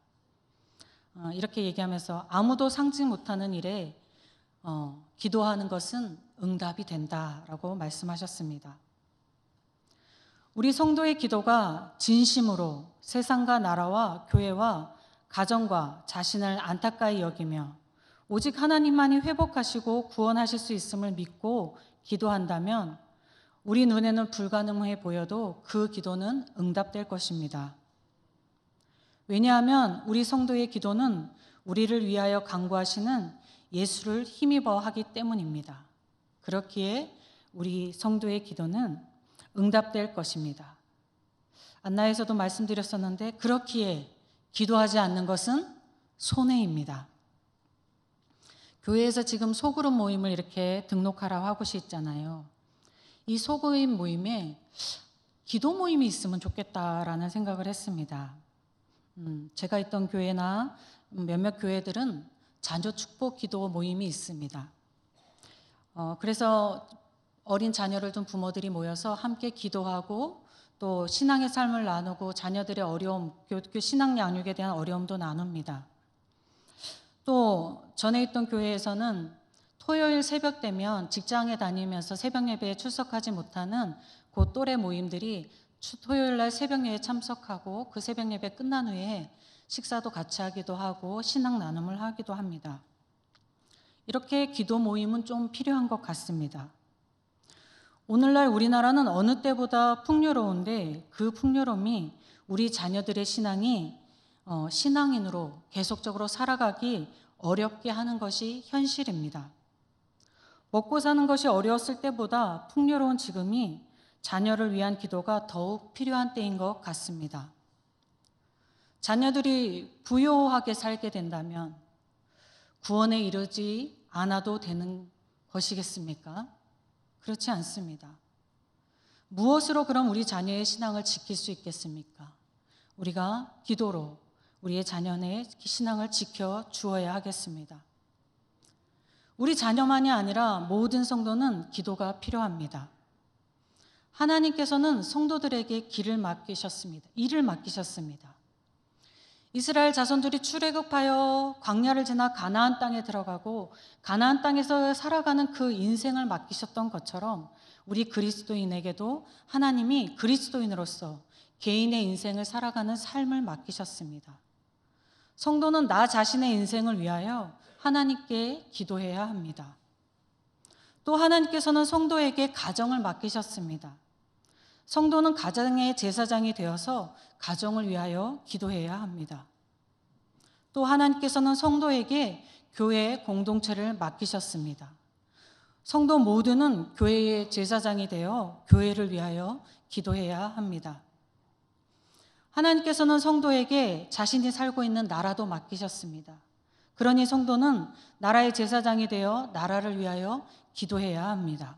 이렇게 얘기하면서 아무도 상지 못하는 일에 기도하는 것은 응답이 된다라고 말씀하셨습니다. 우리 성도의 기도가 진심으로 세상과 나라와 교회와 가정과 자신을 안타까이 여기며 오직 하나님만이 회복하시고 구원하실 수 있음을 믿고 기도한다면 우리 눈에는 불가능해 보여도 그 기도는 응답될 것입니다. 왜냐하면 우리 성도의 기도는 우리를 위하여 간구하시는 예수를 힘입어 하기 때문입니다. 그렇기에 우리 성도의 기도는 응답될 것입니다. 안나에서도 말씀드렸었는데 그렇기에 기도하지 않는 것은 손해입니다. 교회에서 지금 소그룹 모임을 이렇게 등록하라고 하고 있잖아요. 이 소그룹 모임에 기도 모임이 있으면 좋겠다라는 생각을 했습니다. 제가 있던 교회나 몇몇 교회들은 자녀 축복 기도 모임이 있습니다. 그래서 어린 자녀를 둔 부모들이 모여서 함께 기도하고 또 신앙의 삶을 나누고 자녀들의 어려움, 신앙 양육에 대한 어려움도 나눕니다. 또 전에 있던 교회에서는 토요일 새벽 되면 직장에 다니면서 새벽 예배에 출석하지 못하는 그 또래 모임들이 토요일 날 새벽 예배에 참석하고 그 새벽 예배 끝난 후에 식사도 같이 하기도 하고 신앙 나눔을 하기도 합니다. 이렇게 기도 모임은 좀 필요한 것 같습니다. 오늘날 우리나라는 어느 때보다 풍요로운데 그 풍요로움이 우리 자녀들의 신앙이 신앙인으로 계속적으로 살아가기 어렵게 하는 것이 현실입니다. 먹고 사는 것이 어려웠을 때보다 풍요로운 지금이 자녀를 위한 기도가 더욱 필요한 때인 것 같습니다. 자녀들이 부요하게 살게 된다면 구원에 이르지 않아도 되는 것이겠습니까? 그렇지 않습니다. 무엇으로 그럼 우리 자녀의 신앙을 지킬 수 있겠습니까? 우리가 기도로 우리의 자녀의 신앙을 지켜 주어야 하겠습니다. 우리 자녀만이 아니라 모든 성도는 기도가 필요합니다. 하나님께서는 성도들에게 일을 맡기셨습니다. 이스라엘 자손들이 출애굽하여 광야를 지나 가나안 땅에 들어가고 가나안 땅에서 살아가는 그 인생을 맡기셨던 것처럼 우리 그리스도인에게도 하나님이 그리스도인으로서 개인의 인생을 살아가는 삶을 맡기셨습니다. 성도는 나 자신의 인생을 위하여 하나님께 기도해야 합니다. 또 하나님께서는 성도에게 가정을 맡기셨습니다. 성도는 가정의 제사장이 되어서 가정을 위하여 기도해야 합니다. 또 하나님께서는 성도에게 교회 공동체를 맡기셨습니다. 성도 모두는 교회의 제사장이 되어 교회를 위하여 기도해야 합니다. 하나님께서는 성도에게 자신이 살고 있는 나라도 맡기셨습니다. 그러니 성도는 나라의 제사장이 되어 나라를 위하여 기도해야 합니다.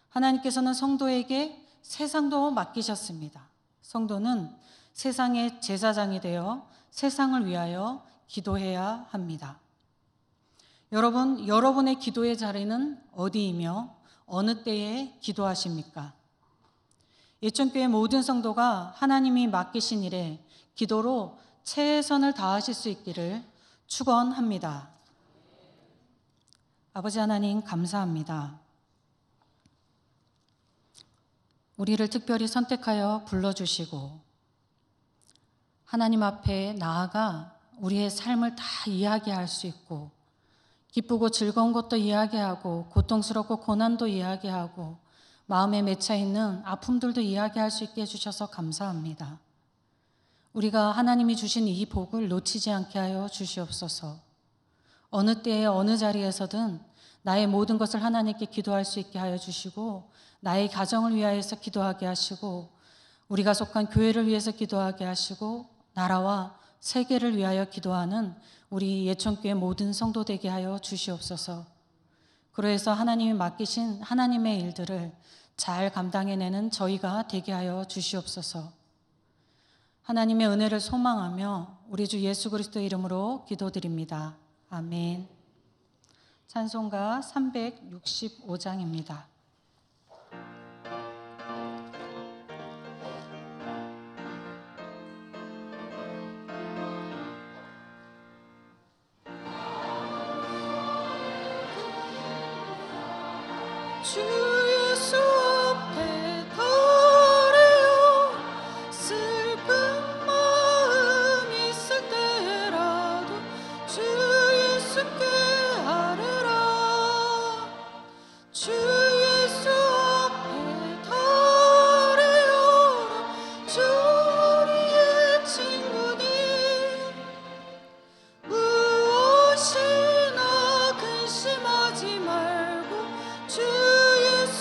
하나님께서는 성도에게 세상도 맡기셨습니다. 성도는 세상의 제사장이 되어 세상을 위하여 기도해야 합니다. 여러분, 여러분의 기도의 자리는 어디이며 어느 때에 기도하십니까? 예천교회 모든 성도가 하나님이 맡기신 일에 기도로 최선을 다하실 수 있기를 축원합니다. 아버지 하나님 감사합니다. 우리를 특별히 선택하여 불러주시고 하나님 앞에 나아가 우리의 삶을 다 이야기할 수 있고 기쁘고 즐거운 것도 이야기하고 고통스럽고 고난도 이야기하고 마음에 맺혀 있는 아픔들도 이야기할 수 있게 해주셔서 감사합니다. 우리가 하나님이 주신 이 복을 놓치지 않게 하여 주시옵소서. 어느 때에 어느 자리에서든 나의 모든 것을 하나님께 기도할 수 있게 하여 주시고 나의 가정을 위하여서 기도하게 하시고 우리가 속한 교회를 위해서 기도하게 하시고 나라와 세계를 위하여 기도하는 우리 예천교회 모든 성도 되게 하여 주시옵소서. 그러해서 하나님이 맡기신 하나님의 일들을 잘 감당해내는 저희가 되게 하여 주시옵소서. 하나님의 은혜를 소망하며 우리 주 예수 그리스도의 이름으로 기도드립니다. 아멘. 찬송가 365장입니다. 주 예수 앞에 달에요 슬픈 마음 있을 때라도 주 예수께 아뢰라 주 예수 앞에 달에요 주 우리의 친구니 무엇이나 근심하지 말고 주 예수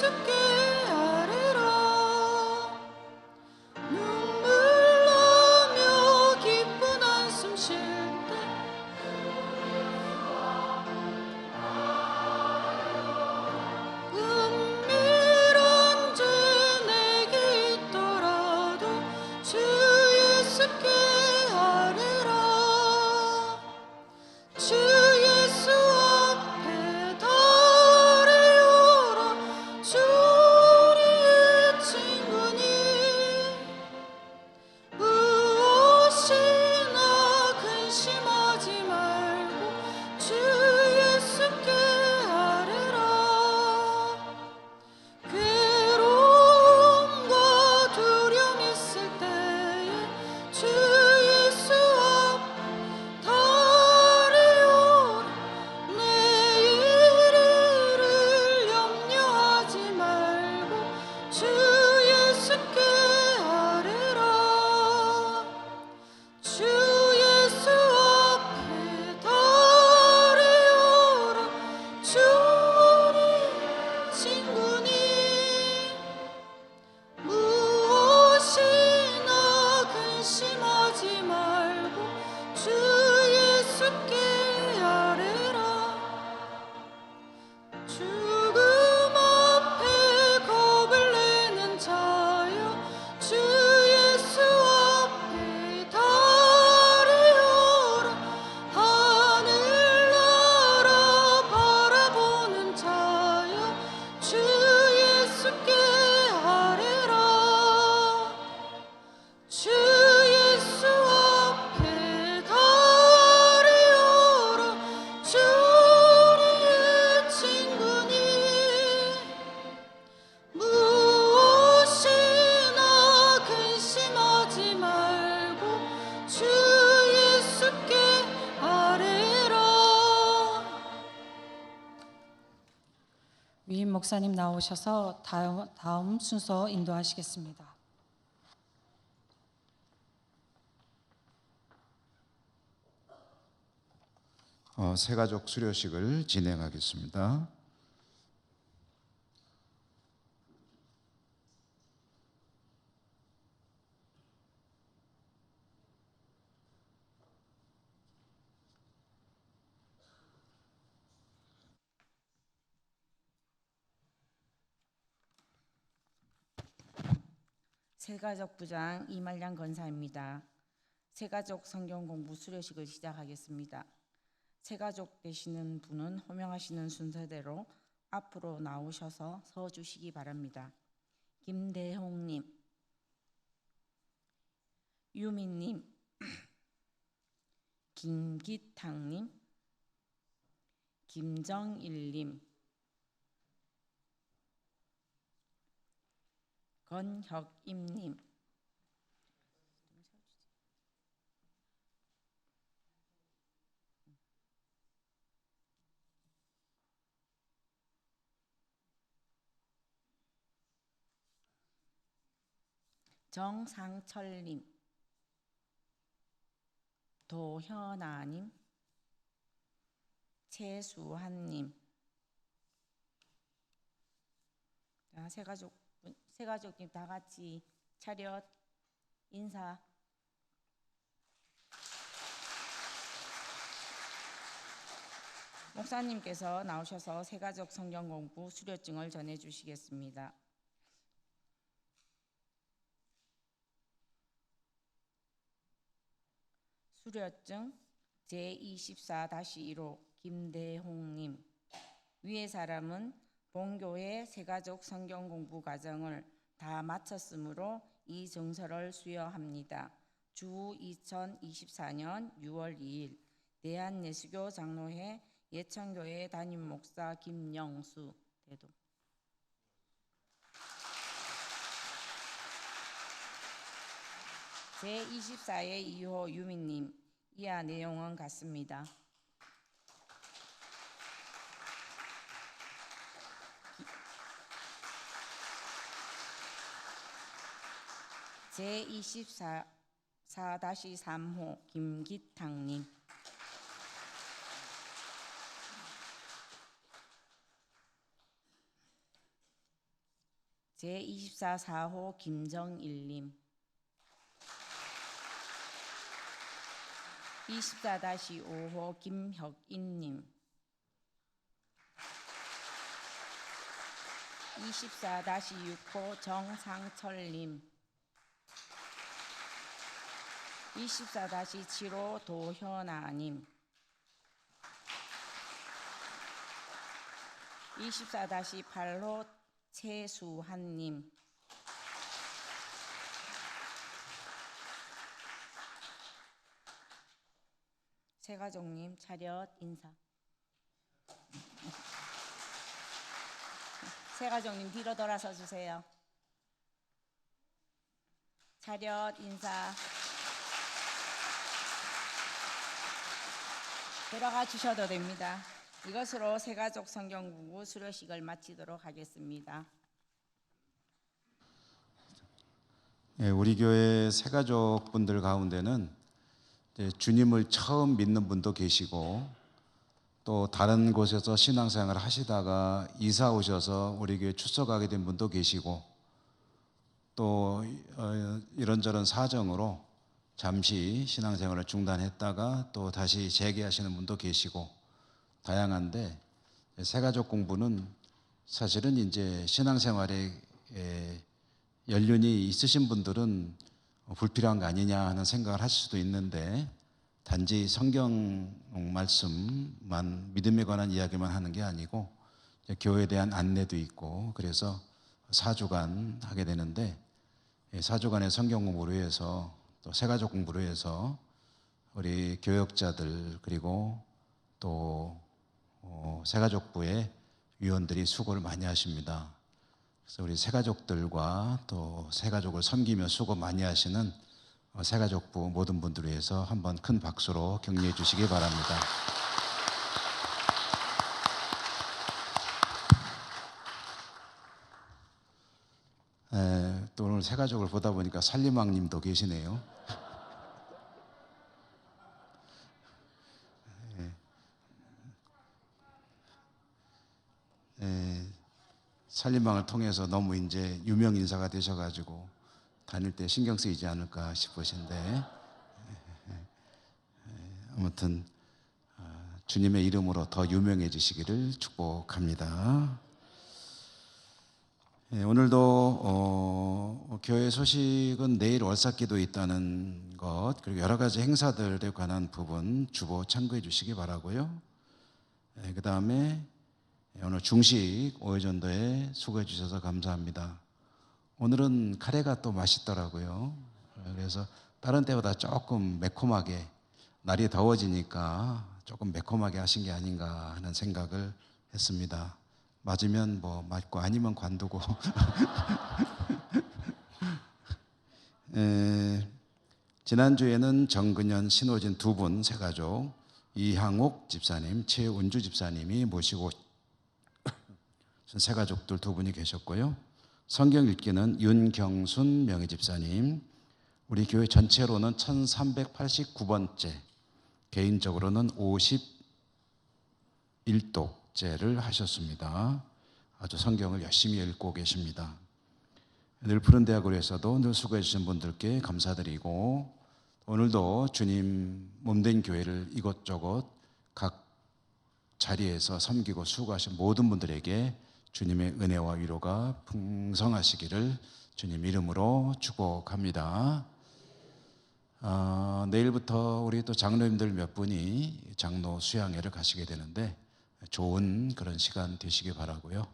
목사님 나오셔서 다음 순서 인도하시겠습니다. 새가족 수료식을 진행하겠습니다. 새가족 부장 이말량 권사입니다. 새가족 성경 공부 수료식을 시작하겠습니다. 새가족 되시는 분은 호명하시는 순서대로 앞으로 나오셔서 서 주시기 바랍니다. 김대홍님, 유민님, 김기탕님, 김정일님, 권혁임님, 정상철님, 도현아님, 최수한님. 자, 새가족님 다 같이 차렷 인사. 목사님께서 나오셔서 새가족 성경 공부 수료증을 전해 주시겠습니다. 수료증 제24-1호 김대홍님. 위의 사람은 본교회 새가족 성경 공부 과정을 다 마쳤으므로 이 증서를 수여합니다. 주 2024년 6월 2일 대한예수교 장로회 예천교회 담임 목사 김영수 대동. 제24회 2호 유민님. 이하 내용은 같습니다. 제24-3호 김기탕님. 제24-4호 김정일님. 24-5호 김혁인님. 24-6호 정상철님. 24-7호 도현아님. 24-8호 최수한님. 새가족님 차렷 인사. 새가족님 뒤로 돌아서 주세요. 차렷 인사. 들어가 주셔도 됩니다. 이것으로 새가족 성경 공부 수료식을 마치도록 하겠습니다. 우리 교회 새가족 분들 가운데는 주님을 처음 믿는 분도 계시고 또 다른 곳에서 신앙생활을 하시다가 이사 오셔서 우리 교회 출석하게 된 분도 계시고 또 이런저런 사정으로 잠시 신앙생활을 중단했다가 또 다시 재개하시는 분도 계시고 다양한데 새가족 공부는 사실은 이제 신앙생활에 연륜이 있으신 분들은 불필요한 거 아니냐 하는 생각을 하실 수도 있는데 단지 성경 말씀만 믿음에 관한 이야기만 하는 게 아니고 교회에 대한 안내도 있고 그래서 4주간 하게 되는데 4주간의 성경 공부로 해서 또 새가족 공부로 해서 우리 교역자들 그리고 또 새가족부의 위원들이 수고를 많이 하십니다. 그래서 우리 새가족들과 또 새가족을 섬기며 수고 많이 하시는 새가족부 모든 분들을 위해서 한번 큰 박수로 격려해 주시기 바랍니다. 또 오늘 새 가족을 보다 보니까 살림왕님도 계시네요. 살림왕을 통해서 너무 이제 유명 인사가 되셔가지고 다닐 때 신경 쓰이지 않을까 싶으신데, 아무튼 주님의 이름으로 더 유명해지시기를 축복합니다. 오늘도 교회 소식은 내일 월삭기도 있다는 것, 그리고 여러 가지 행사들에 관한 부분 주보 참고해 주시기 바라고요. 그 다음에 오늘 중식 오해전도에 수고해 주셔서 감사합니다. 오늘은 카레가 또 맛있더라고요. 그래서 다른 때보다 조금 매콤하게, 날이 더워지니까 조금 매콤하게 하신 게 아닌가 하는 생각을 했습니다. 맞으면 뭐 맞고 아니면 관두고. 지난주에는 정근현, 신호진 두 분 세 가족, 이항옥 집사님, 최운주 집사님이 모시고 세 가족들 두 분이 계셨고요. 성경 읽기는 윤경순 명예 집사님, 우리 교회 전체로는 1389번째, 개인적으로는 51독째를 하셨습니다. 아주 성경을 열심히 읽고 계십니다. 늘 푸른 대학으로에서도 늘 수고해 주신 분들께 감사드리고, 오늘도 주님 몸된 교회를 이곳저곳 각 자리에서 섬기고 수고하신 모든 분들에게 주님의 은혜와 위로가 풍성하시기를 주님 이름으로 축복합니다. 내일부터 우리 또 장로님들 몇 분이 장로 수양회를 가시게 되는데 좋은 그런 시간 되시기 바라고요.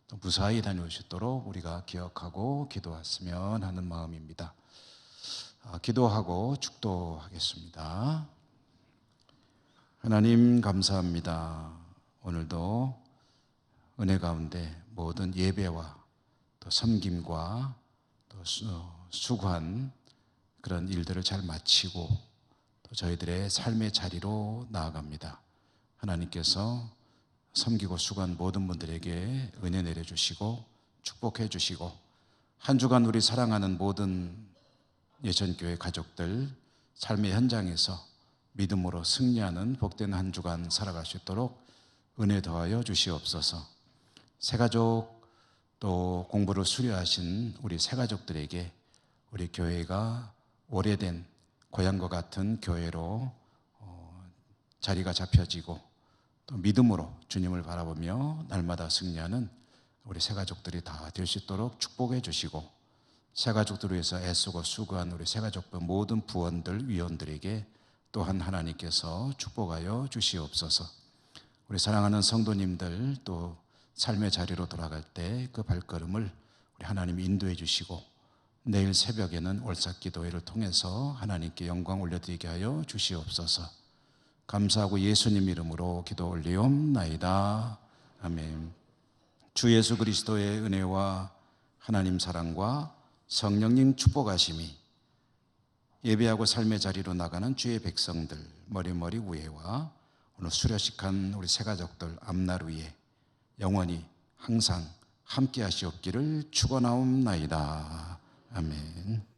또 무사히 다녀오시도록 우리가 기억하고 기도했으면 하는 마음입니다. 기도하고 축도하겠습니다. 하나님 감사합니다. 오늘도 은혜 가운데 모든 예배와 또 섬김과 또 수고한 그런 일들을 잘 마치고 또 저희들의 삶의 자리로 나아갑니다. 하나님께서 섬기고 수고한 모든 분들에게 은혜 내려주시고 축복해 주시고, 한 주간 우리 사랑하는 모든 예천교회 가족들 삶의 현장에서 믿음으로 승리하는 복된 한 주간 살아갈 수 있도록 은혜 더하여 주시옵소서. 새가족 또 공부를 수료하신 우리 새가족들에게 우리 교회가 오래된 고향과 같은 교회로 자리가 잡혀지고 또 믿음으로 주님을 바라보며 날마다 승리하는 우리 새가족들이 다 될 수 있도록 축복해 주시고, 새가족들을 위해서 애쓰고 수고한 우리 새가족들 모든 부원들, 위원들에게 또한 하나님께서 축복하여 주시옵소서. 우리 사랑하는 성도님들 또 삶의 자리로 돌아갈 때 그 발걸음을 우리 하나님이 인도해 주시고, 내일 새벽에는 월삭기도회를 통해서 하나님께 영광 올려드리게 하여 주시옵소서. 감사하고 예수님 이름으로 기도 올리옵나이다. 아멘. 주 예수 그리스도의 은혜와 하나님 사랑과 성령님 축복하심이 예배하고 삶의 자리로 나가는 주의 백성들 머리머리 우애와 오늘 수료식한 우리 새가족들 앞날 위에 영원히 항상 함께 하시옵기를 축원하옵나이다. 아멘.